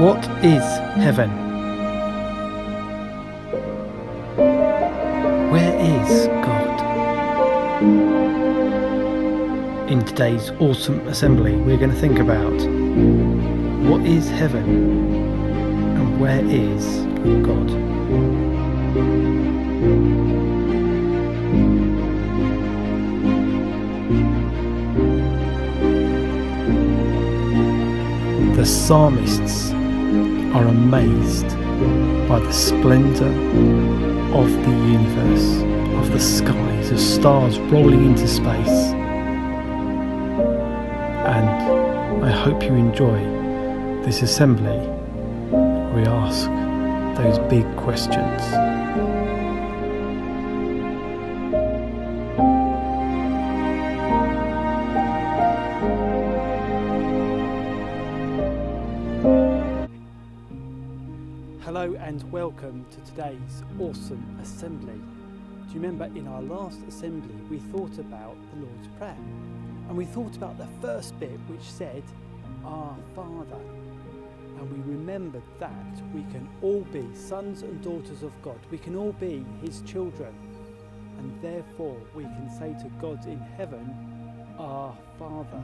What is heaven? Where is God? In today's awesome assembly, we're going to think about what is heaven and where is God? The psalmists are amazed by the splendour of the universe, of the skies, of stars rolling into space. And I hope you enjoy this assembly where we ask those big questions. Hello and welcome to today's awesome assembly. Do you remember in our last assembly we thought about the Lord's Prayer, and we thought about the first bit which said, Our Father, and we remembered that we can all be sons and daughters of God. We can all be His children, and therefore we can say to God in heaven, Our Father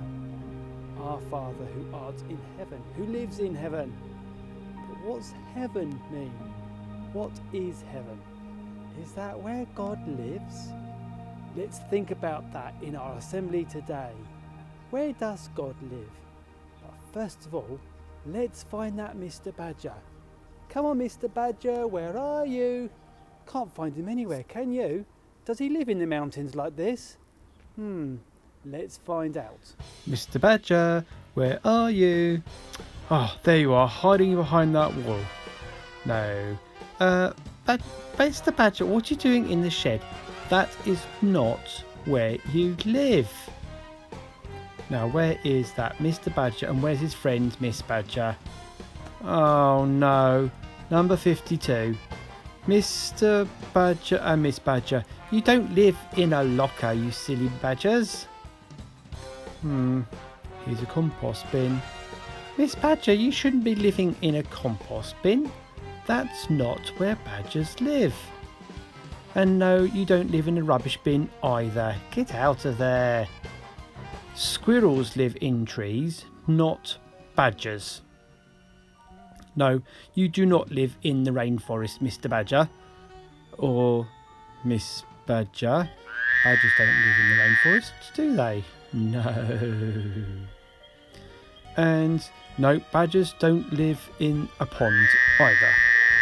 who art in heaven, who lives in heaven. What's heaven mean? What is heaven? Is that where God lives? Let's think about that in our assembly today. Where does God live? But first of all, let's find that Mr. Badger. Come on, Mr. Badger, where are you? Can't find him anywhere, can you? Does he live in the mountains like this? Let's find out. Mr. Badger, where are you? Oh, there you are, hiding behind that wall. No. Mr. Badger, what are you doing in the shed? That is not where you live. Now, where is that Mr. Badger and where's his friend, Miss Badger? Oh no, number 52. Mr. Badger and Miss Badger, you don't live in a locker, you silly badgers. Here's a compost bin. Miss Badger, you shouldn't be living in a compost bin. That's not where badgers live. And no, you don't live in a rubbish bin either. Get out of there. Squirrels live in trees, not badgers. No, you do not live in the rainforest, Mr. Badger. Or Miss Badger. Badgers don't live in the rainforest, do they? No. And no, badgers don't live in a pond either.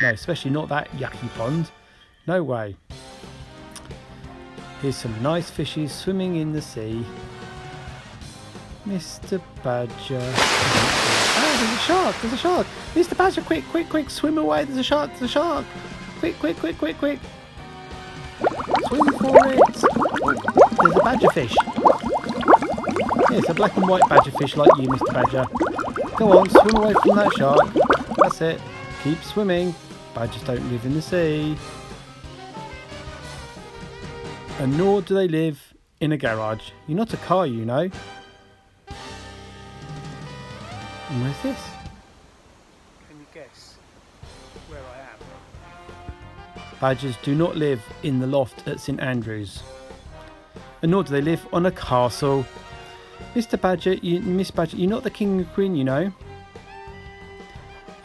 No, especially not that yucky pond. No way. Here's some nice fishes swimming in the sea. Mr. Badger. Oh, there's a shark, there's a shark. Mr. Badger, quick, swim away. There's a shark, Quick. Swim for it. There's a badgerfish. Yeah, it's a black and white badgerfish like you, Mr. Badger. Go on, swim away from that shark. That's it. Keep swimming. Badgers don't live in the sea. And nor do they live in a garage. You're not a car, you know. And where's this? Can you guess where I am? Badgers do not live in the loft at St Andrews. And nor do they live on a castle. Mr. Badger, Miss Badger, you're not the king and queen, you know.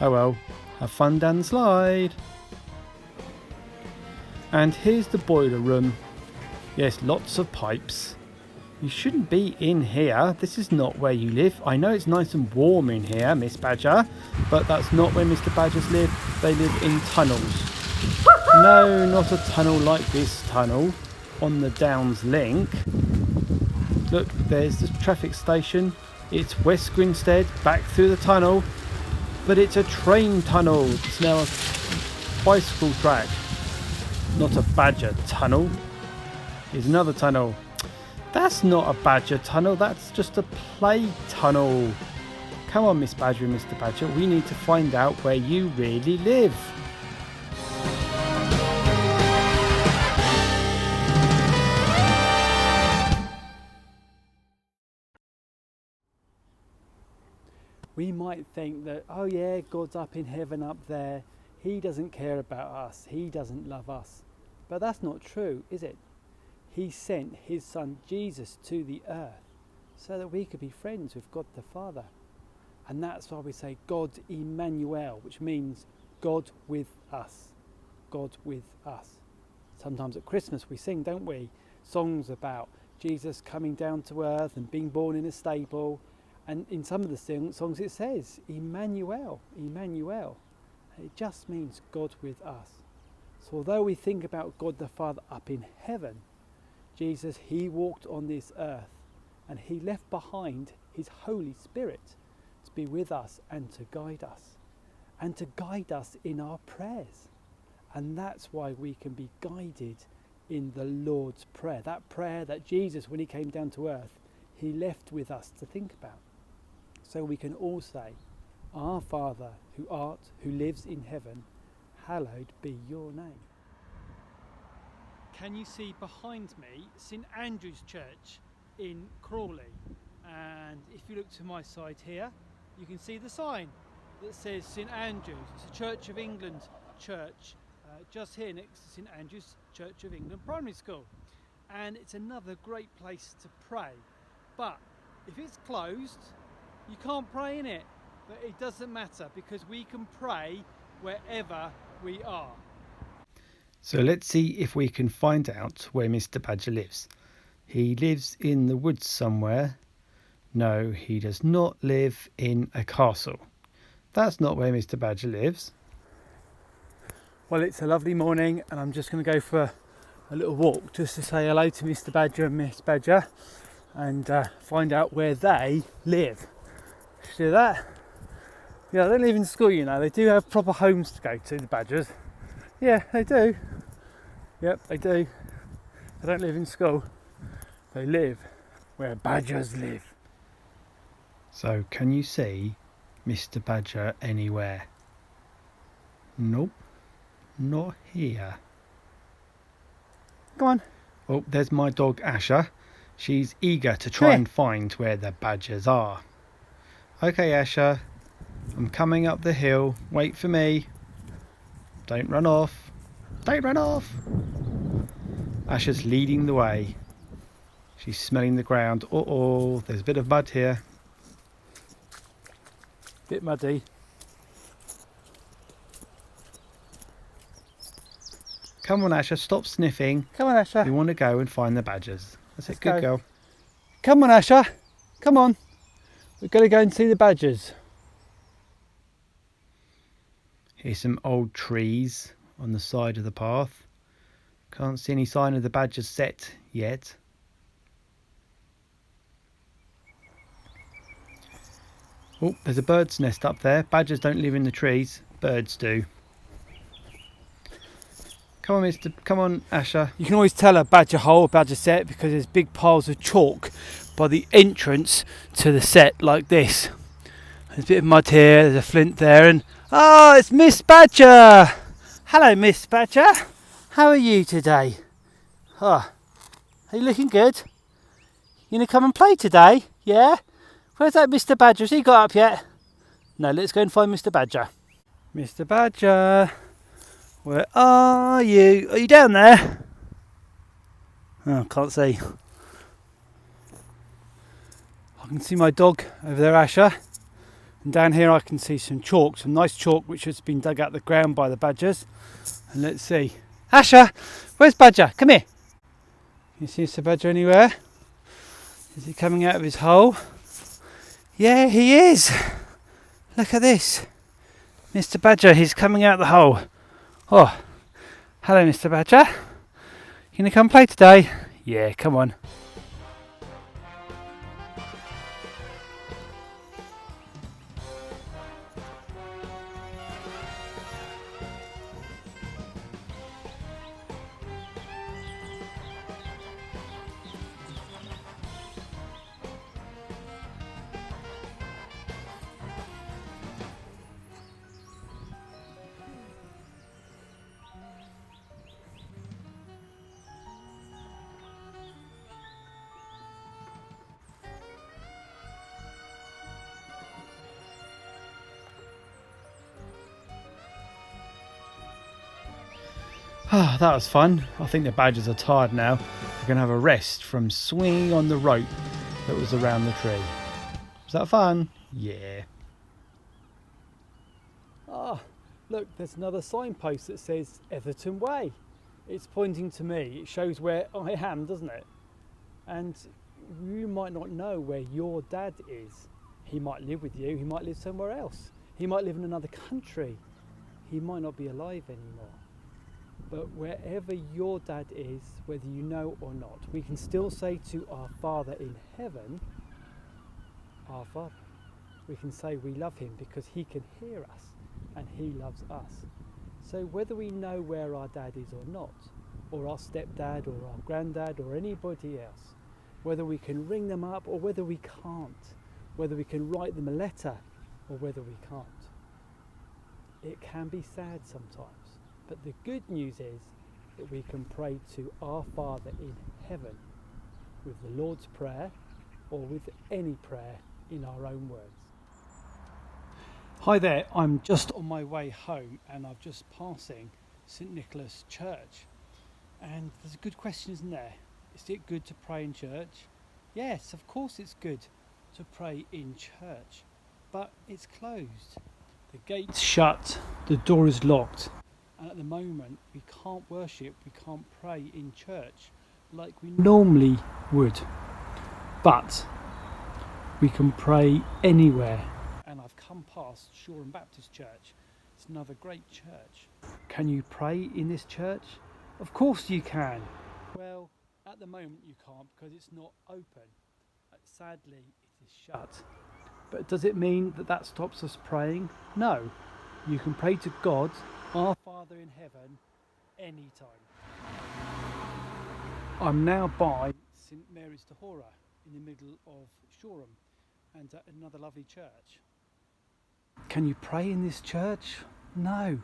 Oh well, have fun down the slide. And here's the boiler room. Yes, lots of pipes. You shouldn't be in here. This is not where you live. I know it's nice and warm in here, Miss Badger, but that's not where Mr. Badgers live. They live in tunnels. No, not a tunnel like this tunnel on the Downs link. Look, there's the traffic station. It's West Grinstead, back through the tunnel. But it's a train tunnel. It's now a bicycle track. Not a badger tunnel. Here's another tunnel. That's not a badger tunnel. That's just a play tunnel. Come on, Miss Badger and Mr. Badger. We need to find out where you really live. We might think that, oh yeah, God's up in heaven up there. He doesn't care about us. He doesn't love us. But that's not true, is it? He sent his son Jesus to the earth so that we could be friends with God the Father. And that's why we say God Emmanuel, which means God with us. God with us. Sometimes at Christmas we sing, don't we, songs about Jesus coming down to earth and being born in a stable. And in some of the songs it says Emmanuel, Emmanuel. It just means God with us. So although we think about God the Father up in heaven, Jesus, he walked on this earth and he left behind his Holy Spirit to be with us and to guide us. And to guide us in our prayers. And that's why we can be guided in the Lord's Prayer. That prayer that Jesus, when he came down to earth, he left with us to think about. So we can all say, Our Father, who art, who lives in heaven, hallowed be your name. Can you see behind me St Andrew's Church in Crawley? And if you look to my side here, you can see the sign that says St Andrews. It's a Church of England church just here next to St Andrew's Church of England Primary School. And it's another great place to pray. But if it's closed, you can't pray in it. But it doesn't matter because we can pray wherever we are. So let's see if we can find out where Mr. Badger lives. He lives in the woods somewhere. No, he does not live in a castle. That's not where Mr. Badger lives. Well, it's a lovely morning and I'm just going to go for a little walk just to say hello to Mr. Badger and Miss Badger and find out where they live. Should we do that? Yeah, they live in school, you know. They do have proper homes to go to, the Badgers. Yeah, they do. Yep, they do. They don't live in school. They live where badgers live. So can you see Mr. Badger anywhere? Nope, not here. Come on. Oh, there's my dog Asher. She's eager to try and find where the badgers are. Okay, Asher, I'm coming up the hill. Wait for me. Don't run off. Don't run off. Asher's leading the way. She's smelling the ground. Uh-oh, there's a bit of mud here. Bit muddy. Come on, Asher, stop sniffing. Come on, Asher. We want to go and find the badgers. That's it, good girl. Come on, Asher. Come on. We're going to go and see the badgers. Here's some old trees on the side of the path. Can't see any sign of the badgers set yet. Oh, there's a bird's nest up there. Badgers don't live in the trees. Birds do. Come on, come on, Asher. You can always tell a badger hole, a badger set, because there's big piles of chalk by the entrance to the set like this. There's a bit of mud here, there's a flint there, and oh, it's Miss Badger! Hello, Miss Badger. How are you today? Oh, are you looking good? You gonna come and play today? Yeah? Where's that Mr. Badger? Has he got up yet? No, let's go and find Mr. Badger. Mr. Badger, where are you? Are you down there? Oh, can't see. I can see my dog over there, Asher. And down here I can see some chalk, some nice chalk which has been dug out of the ground by the badgers. And let's see. Asher, where's Badger? Come here. Can you see Mr. Badger anywhere? Is he coming out of his hole? Yeah, he is. Look at this. Mr. Badger, he's coming out the hole. Oh, hello, Mr. Badger. You gonna come play today? Yeah, come on. Ah, that was fun. I think the badgers are tired now. They're going to have a rest from swinging on the rope that was around the tree. Was that fun? Yeah. Ah, look, there's another signpost that says Etherton Way. It's pointing to me. It shows where I am, doesn't it? And you might not know where your dad is. He might live with you. He might live somewhere else. He might live in another country. He might not be alive anymore. But wherever your dad is, whether you know or not, we can still say to our Father in heaven, our Father. We can say we love him because he can hear us and he loves us. So whether we know where our dad is or not, or our stepdad or our granddad or anybody else, whether we can ring them up or whether we can't, whether we can write them a letter or whether we can't, it can be sad sometimes. But the good news is that we can pray to our Father in heaven with the Lord's Prayer or with any prayer in our own words. Hi there, I'm just on my way home and I'm just passing St Nicolas Church. And there's a good question, isn't there? Is it good to pray in church? Yes, of course it's good to pray in church, but it's closed. The gate's shut, the door is locked. And at the moment, we can't worship, we can't pray in church like we normally would. But we can pray anywhere. And I've come past Shoreham Baptist Church. It's another great church. Can you pray in this church? Of course you can. Well, at the moment you can't because it's not open. Sadly, it is shut. But does it mean that that stops us praying? No. You can pray to God, our Father in heaven, anytime. I'm now by St Mary's de Hora in the middle of Shoreham and at another lovely church. Can you pray in this church? No,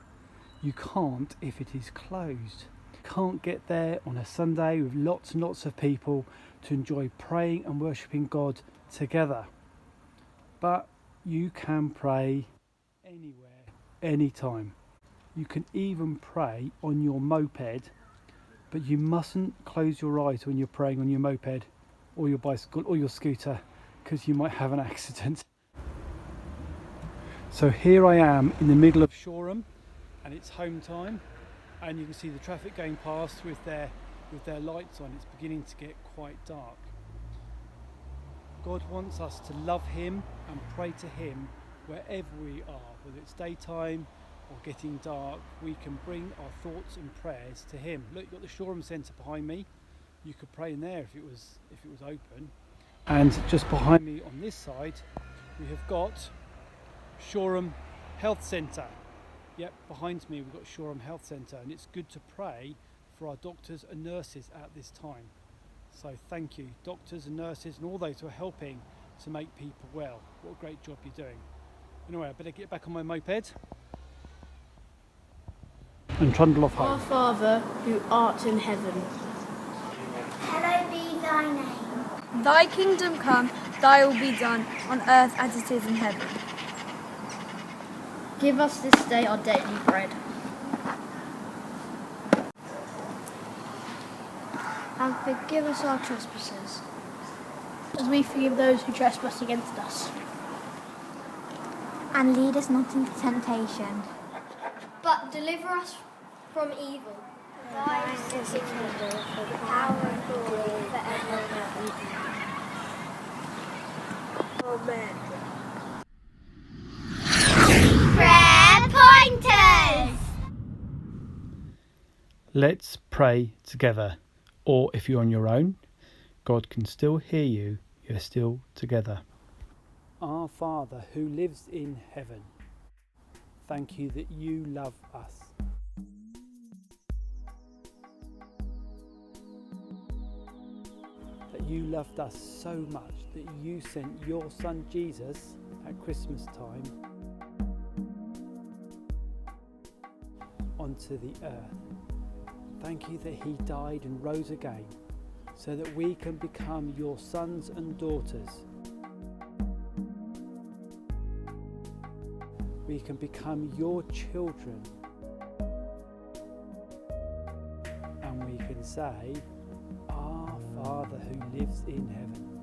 you can't if it is closed. You can't get there on a Sunday with lots and lots of people to enjoy praying and worshipping God together. But you can pray anywhere, anytime. You can even pray on your moped, but you mustn't close your eyes when you're praying on your moped or your bicycle or your scooter because you might have an accident. So here I am in the middle of Shoreham and it's home time, and you can see the traffic going past with their lights on. It's beginning to get quite dark. God wants us to love him and pray to him wherever we are, whether it's daytime or getting dark. We can bring our thoughts and prayers to him. Look, you've got the Shoreham Centre behind me. You could pray in there if it was open. And just behind me on this side, we have got Shoreham Health Centre. Yep, behind me we've got Shoreham Health Centre, and it's good to pray for our doctors and nurses at this time. So thank you, doctors and nurses and all those who are helping to make people well. What a great job you're doing. Anyway, I better get back on my moped and trundle off home. Our Father, who art in heaven. Hallowed be thy name. Thy kingdom come, thy will be done, on earth as it is in heaven. Give us this day our daily bread. And forgive us our trespasses, As we forgive those who trespass against us. and lead us not into temptation, but deliver us from evil. Thine is the kingdom, the power and glory forever and ever. Amen. Prayer pointers. Let's pray together. Or if you're on your own, God can still hear you. You're still together. Our Father who lives in heaven, thank you that you love us. That you loved us so much that you sent your son Jesus at Christmas time onto the earth. Thank you that he died and rose again so that we can become your sons and daughters. We can become your children. can say, Our Father who lives in heaven.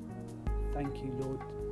Thank you, Lord